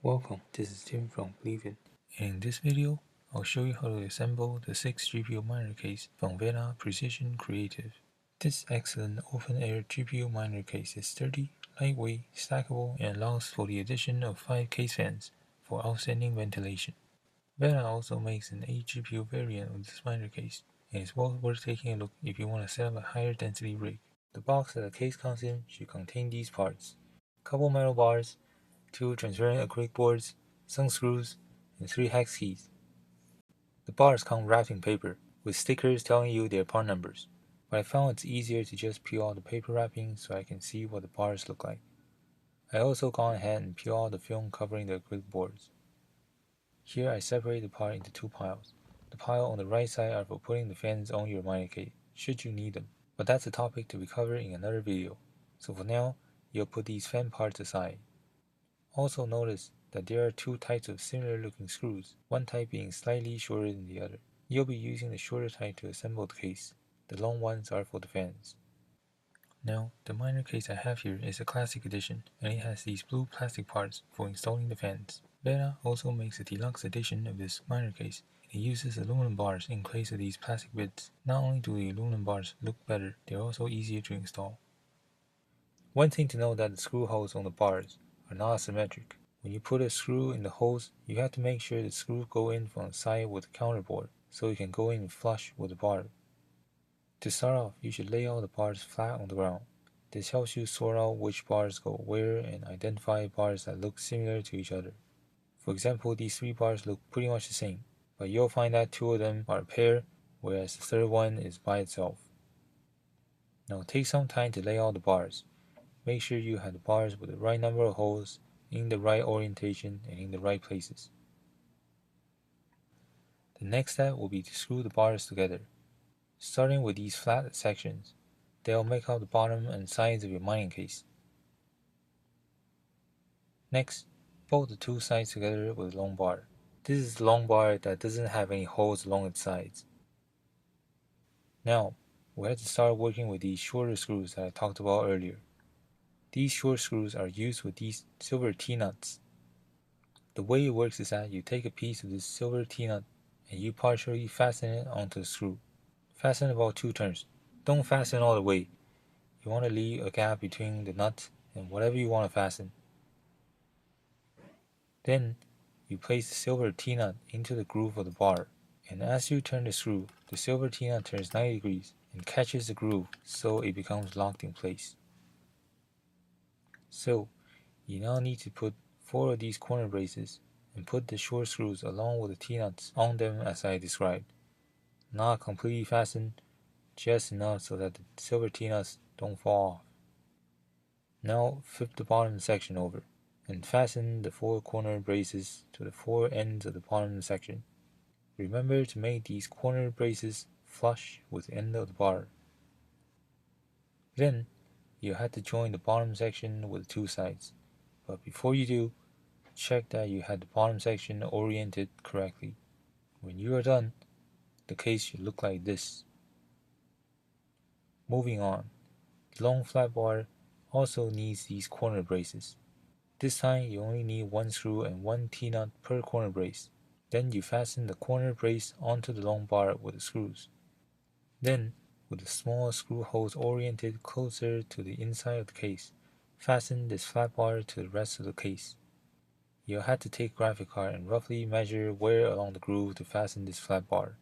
Welcome, this is Tim from BleevIn. In this video, I'll show you how to assemble the 6 GPU miner case from Veddha Precision Creative. This excellent open-air GPU miner case is sturdy, lightweight, stackable, and allows for the addition of 5 case fans for outstanding ventilation. Veddha also makes an 8 GPU variant of this miner case, and it's well worth taking a look if you want to set up a higher density rig. The box that the case comes in should contain these parts: a couple metal bars, 2 transparent acrylic boards, some screws, and 3 hex keys. The bars come wrapped in paper, with stickers telling you their part numbers, but I found it's easier to just peel out the paper wrapping so I can see what the bars look like. I also gone ahead and peeled out the film covering the acrylic boards. Here I separate the part into 2 piles. The pile on the right side are for putting the fans on your miner case, should you need them, but that's a topic to be covered in another video, so for now, you'll put these fan parts aside. Also notice that there are 2 types of similar looking screws, one type being slightly shorter than the other. You'll be using the shorter type to assemble the case. The long ones are for the fans. Now, the miner case I have here is a classic edition, and it has these blue plastic parts for installing the fans. Veddha also makes a deluxe edition of this miner case. It uses aluminum bars in place of these plastic bits. Not only do the aluminum bars look better, they're also easier to install. One thing to note that the screw holes on the bars are not symmetric. When you put a screw in the holes, you have to make sure the screw go in from the side with the counterboard, so it can go in flush with the bar. To start off, you should lay all the bars flat on the ground. This helps you sort out which bars go where and identify bars that look similar to each other. For example, these 3 bars look pretty much the same, but you'll find that 2 of them are a pair, whereas the third one is by itself. Now take some time to lay out the bars. Make sure you have the bars with the right number of holes, in the right orientation, and in the right places. The next step will be to screw the bars together. Starting with these flat sections, they'll make up the bottom and sides of your mining case. Next, bolt the 2 sides together with a long bar. This is the long bar that doesn't have any holes along its sides. Now, we have to start working with these shorter screws that I talked about earlier. These short screws are used with these silver T-nuts. The way it works is that you take a piece of this silver T-nut and you partially fasten it onto the screw. Fasten about 2 turns. Don't fasten all the way. You want to leave a gap between the nut and whatever you want to fasten. Then, you place the silver T-nut into the groove of the bar, and as you turn the screw, the silver T-nut turns 90 degrees and catches the groove so it becomes locked in place. So, you now need to put 4 of these corner braces and put the short screws along with the T-nuts on them as I described. Not completely fastened, just enough so that the silver T-nuts don't fall off. Now flip the bottom section over and fasten the 4 corner braces to the 4 ends of the bottom section. Remember to make these corner braces flush with the end of the bar. Then, you have to join the bottom section with the 2 sides, but before you do, check that you had the bottom section oriented correctly. When you are done, the case should look like this. Moving on, the long flat bar also needs these corner braces. This time you only need 1 screw and 1 T-nut per corner brace. Then you fasten the corner brace onto the long bar with the screws. Then, with the small screw holes oriented closer to the inside of the case, fasten this flat bar to the rest of the case. You'll have to take a graphic card and roughly measure where along the groove to fasten this flat bar.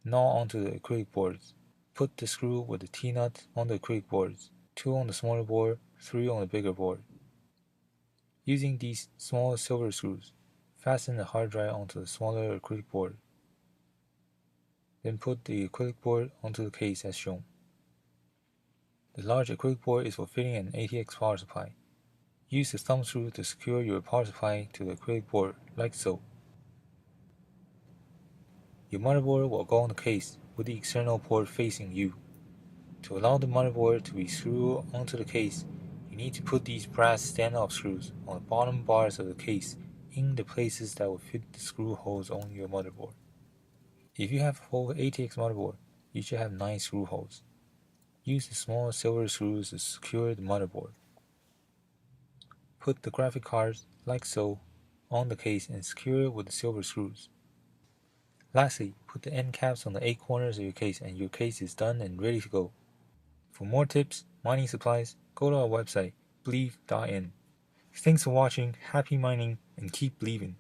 Now onto the acrylic boards. Put the screw with the T-nut on the acrylic boards, 2 on the smaller board, 3 on the bigger board. Using these small silver screws, fasten the hard drive onto the smaller acrylic board. Then put the acrylic board onto the case as shown. The large acrylic board is for fitting an ATX power supply. Use the thumb screw to secure your power supply to the acrylic board, like so. Your motherboard will go on the case with the external port facing you. To allow the motherboard to be screwed onto the case, you need to put these brass standoff screws on the bottom bars of the case in the places that will fit the screw holes on your motherboard. If you have a full ATX motherboard, you should have 9 screw holes. Use the small silver screws to secure the motherboard. Put the graphic cards, like so, on the case and secure it with the silver screws. Lastly, put the end caps on the 8 corners of your case and your case is done and ready to go. For more tips, mining supplies, go to our website, BleevIn. Thanks for watching, happy mining, and keep BleevIn.